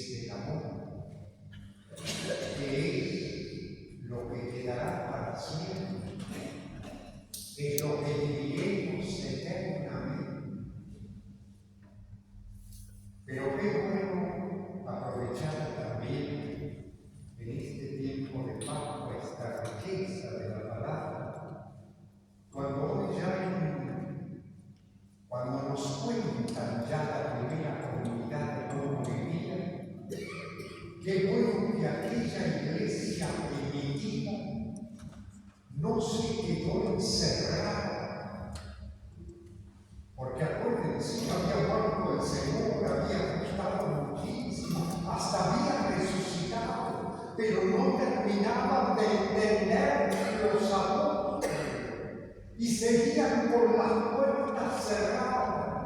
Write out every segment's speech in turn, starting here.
es el amor, que es lo que quedará para siempre, es lo que viviremos eternamente. Pero qué bueno aprovechar también en este tiempo de Pascua esta riqueza de la palabra, cuando nos cuentan ya la primera comunidad de cómo vivían. Qué bueno que aquella iglesia primitiva no se quedó encerrada, porque acuérdense, había muerto el Señor, había gustado muchísimo, hasta había resucitado, pero no terminaban de entender los apóstoles y seguían con las puertas cerradas.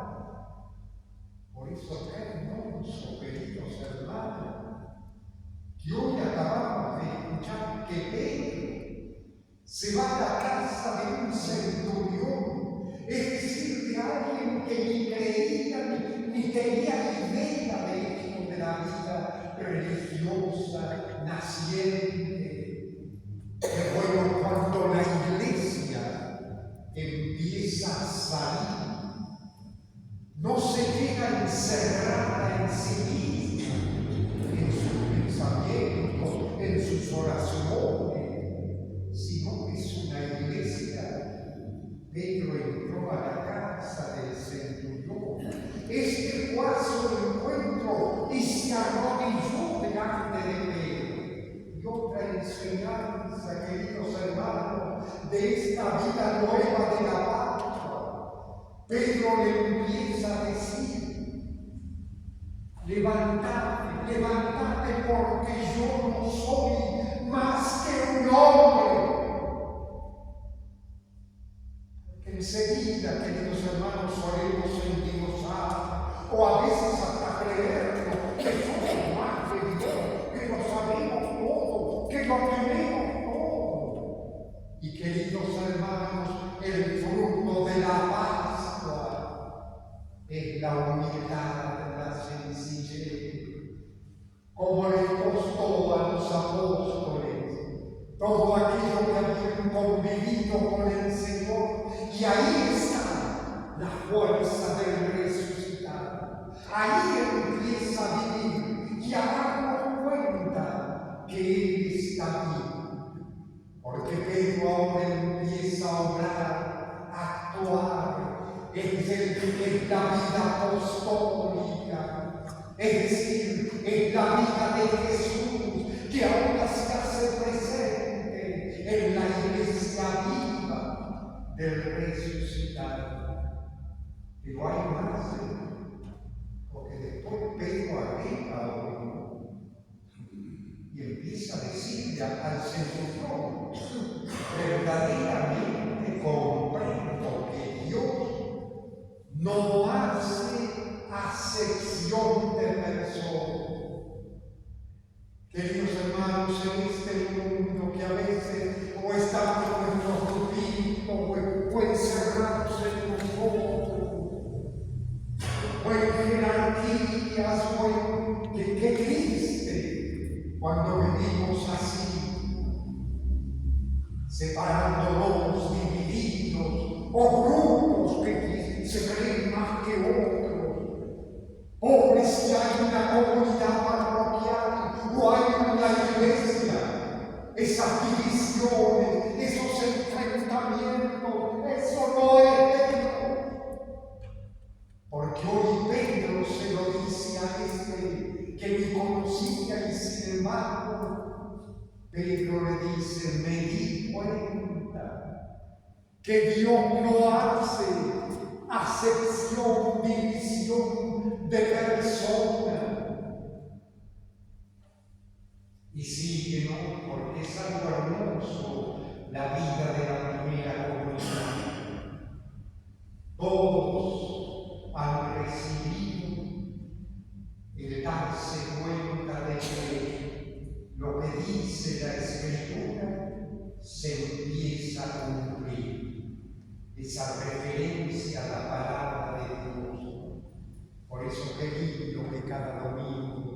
Por eso, qué hermoso, queridos hermanos, que hoy acabamos de escuchar que Pedro se va a la casa de un centurión, es decir, de alguien que ni creía ni tenía idea de esto de la vida religiosa, naciente. Qué bueno cuando la iglesia empieza a salir, no se queda encerrada en sí misma, en sus pensamientos, en sus oraciones, sino que es una iglesia. Pedro entró a la casa del centurión. Este fue a su encuentro y se arrodilló delante de Pedro. Y otra enseñanza, queridos hermanos, de esta vida nueva de la Pascua. Pedro le empieza a decir: levántate, levántate, porque yo no soy más que un hombre. Enseguida, queridos hermanos, solemos endiosar o a veces hasta creernos que somos más que Dios, que lo sabemos todo, que lo tenemos todo. Y queridos hermanos, el fruto de la Pascua es la humildad, la sencillez, como les costó a los apóstoles todo aquello que habían convivido con el Señor. Y ahí está la fuerza del resucitado. Ahí empieza a vivir y a darnos cuenta que Él está vivo. Porque Pedro ahora empieza a obrar, a actuar. Es la vida apostólica. Es decir, es la vida de Jesús que ahora se hace presente en la iglesia viva del resucitado. Pero hay más, porque después Pedro agrega hoy y empieza a decirle al centurión: verdaderamente comprendo que Dios no hace acepción de personas. Queridos hermanos, en este mundo que a veces o estamos en nuestros grupitos o encerrados en nosotros, o en jerarquías, qué triste cuando vivimos así, separándonos, divididos, o grupos que se creen más que otros. Pobres, si hay una comunidad parroquial o hay una iglesia, esas divisiones, esos enfrentamientos, eso no es Pedro. Porque hoy Pedro se lo dice a este que me conocía y sin embargo, Pedro le dice: me di cuenta que Dios no hace acepción, división de personas. Y sigue, ¿no? Porque es algo hermoso la vida de la primera comunidad. Todos han recibido el darse cuenta de que lo que dice la Escritura se empieza a cumplir. Esa referencia a la palabra de Dios. Por eso qué lindo que cada domingo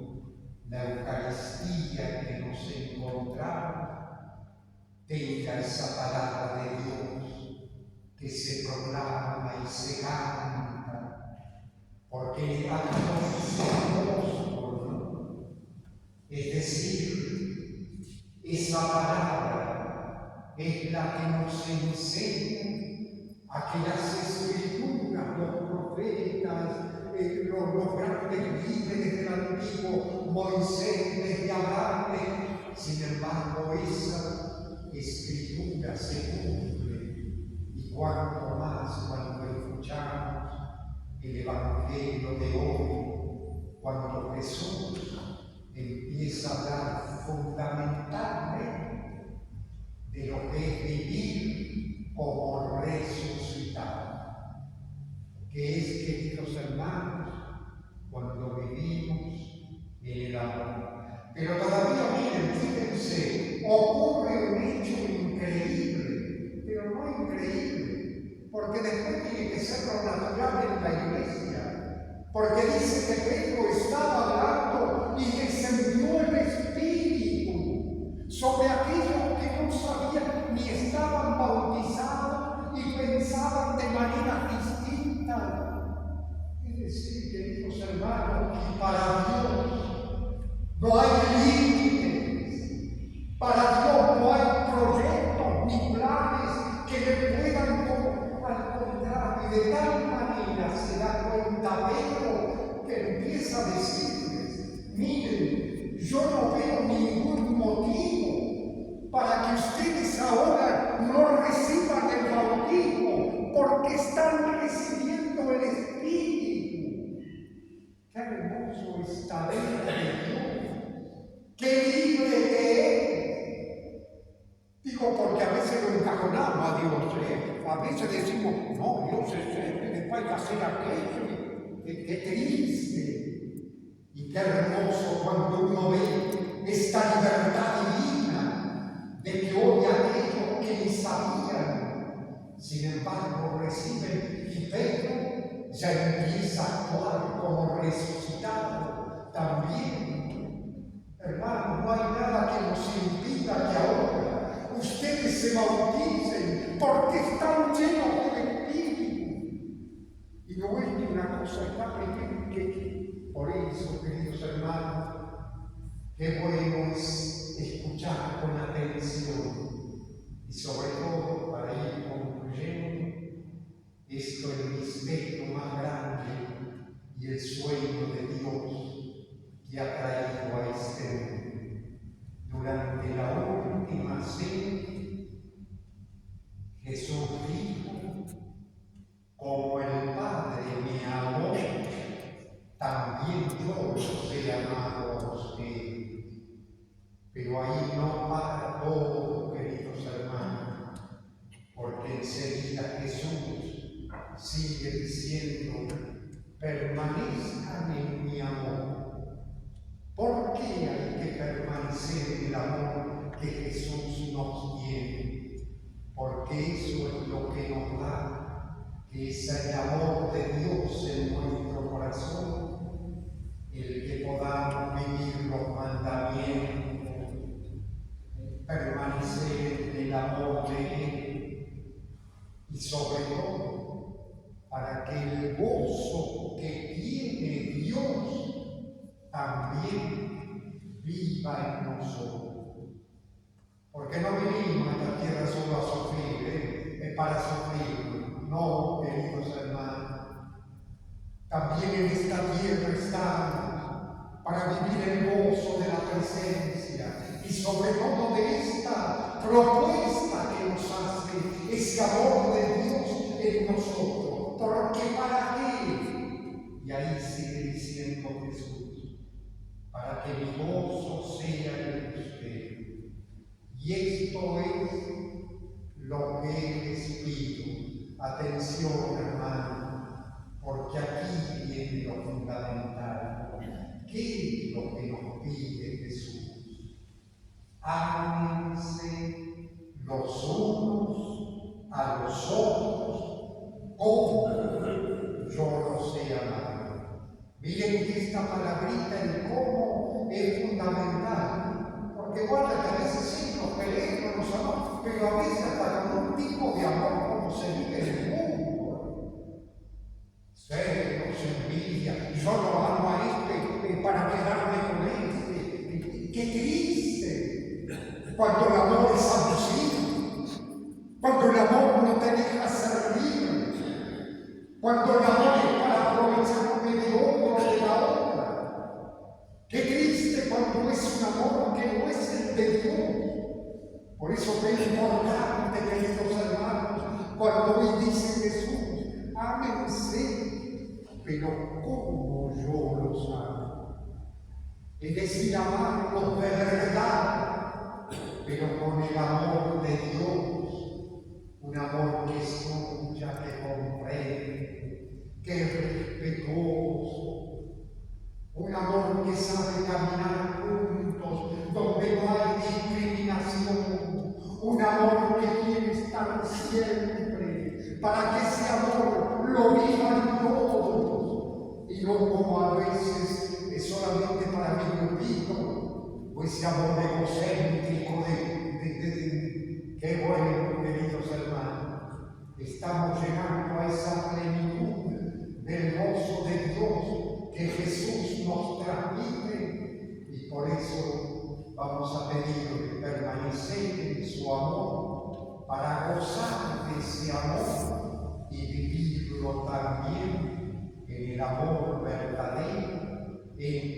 a esa palabra de Dios que se proclama y se canta, porque a Dios es apóstol, es decir, esa palabra es la que nos enseña a que las escrituras, los profetas, los grandes líderes del antiguo, Moisés, desde Abraham, sin embargo, esa escritura se cumple. Y cuanto más cuando escuchamos el Evangelio de hoy, cuando Jesús empieza a hablar fundamentalmente de lo que es vivir como resucitado, que es, queridos hermanos, cuando vivimos en el amor. Pero todavía, miren, fíjense, ocurre un hecho increíble, pero no increíble, porque después tiene que ser lo natural en la iglesia, porque dice que Pedro estaba hablando y descendió el Espíritu sobre aquellos que no sabían ni estaban bautizados y pensaban de manera distinta. Es decir, queridos hermanos, para Dios no hay límites, para Dios no hay proyectos ni planes que le puedan, al contrario, de tal manera se da cuenta Pedro que empieza a decirles: miren, yo no veo ningún motivo para que ustedes ahora no reciban el bautismo, porque están recibiendo el Espíritu. ¡Qué hermoso está el de Dios! ¡Qué libre que es! Digo, porque a veces lo encajonamos a Dios, a veces decimos: no, Dios es este, después hay que hacer aquello. ¡Qué triste! Y qué hermoso cuando uno ve esta libertad divina de que hoy aquellos que ni sabían, sin embargo, reciben, y Pedro ya empieza a actuar como resucitado también. Hermanos, no hay nada que nos impida que ahora ustedes se bauticen, porque están llenos del Espíritu. Y no es que una cosa está pendiente. Por eso, queridos hermanos, qué bueno es escuchar con atención, y sobre todo, para ir concluyendo, esto es el misterio más grande y el sueño de Dios que ha traído a este mundo. Durante la última cena, Jesús dijo: como el Padre me amó, también yo los he amado a ustedes. Pero ahí no para todo, queridos hermanos, porque enseguida Jesús sigue diciendo: permanezcan en mi amor. ¿Por qué hay que permanecer en el amor que Jesús nos tiene? Porque eso es lo que nos da, que es el amor de Dios en nuestro corazón, el que podamos vivir los mandamientos, permanecer en el amor de Él, y sobre todo para que el gozo que tiene Dios también viva en nosotros. Porque no venimos a esta tierra solo a sufrir, para sufrir. No, queridos hermanos. También en esta tierra estamos para vivir el gozo de la presencia y sobre todo de esta propuesta que nos hace ese amor de Dios en nosotros. ¿Porque para qué? Y ahí sigue diciendo Jesús: para que mi gozo sea en ustedes. Y esto es lo que les pido. Atención, hermano, porque aquí viene lo fundamental. ¿Qué es lo que nos pide Jesús? Ámense los unos a los otros como yo los he amado. Miren que esta palabrita, el cómo, es fundamental. Porque guarda que a veces sí nos peleamos, nos amamos, pero a veces cuando el amor es abusivo, cuando el amor no te deja ser libre, cuando el amor es para aprovecharme de otro de la otra. Qué triste cuando es un amor que no es el de Dios. Por eso es importante, queridos hermanos, cuando hoy dice Jesús, ámense, pero como yo los amo. Es decir, amarlos de verdad, pero con el amor de Dios, un amor que escucha, que comprende, que es respetuoso, un amor que sabe caminar juntos, donde no hay discriminación, un amor que quiere estar siempre, para que ese amor lo vivan todos, y no como a veces es solamente para mi grupito, o ese amor egocéntrico qué bueno, queridos hermanos, estamos llegando a esa plenitud del gozo de Dios que Jesús nos transmite, y por eso vamos a pedirle permanecer en su amor para gozar de ese amor y vivirlo también en el amor verdadero, en